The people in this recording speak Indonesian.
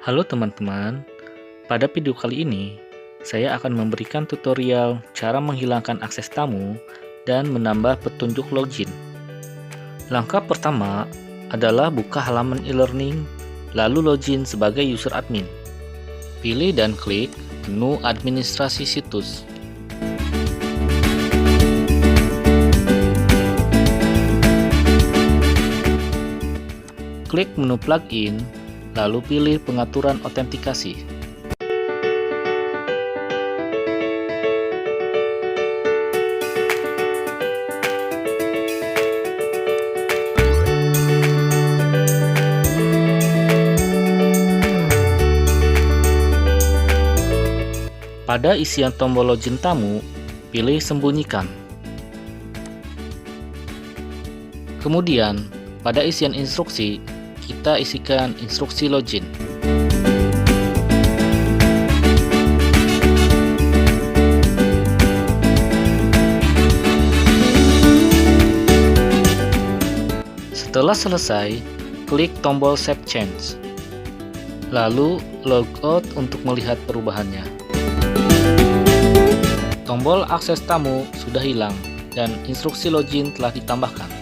Halo teman-teman, pada video kali ini saya akan memberikan tutorial cara menghilangkan akses tamu dan menambah petunjuk login. Langkah pertama adalah buka halaman e-learning, lalu login sebagai user admin. Pilih dan klik menu administrasi situs. Klik menu plugin, lalu pilih pengaturan autentikasi. Pada isian tombol login tamu, pilih sembunyikan. Kemudian, pada isian instruksi, kita isikan instruksi login. Setelah selesai, klik tombol Save Change. Lalu, logout untuk melihat perubahannya. Tombol akses tamu sudah hilang dan instruksi login telah ditambahkan.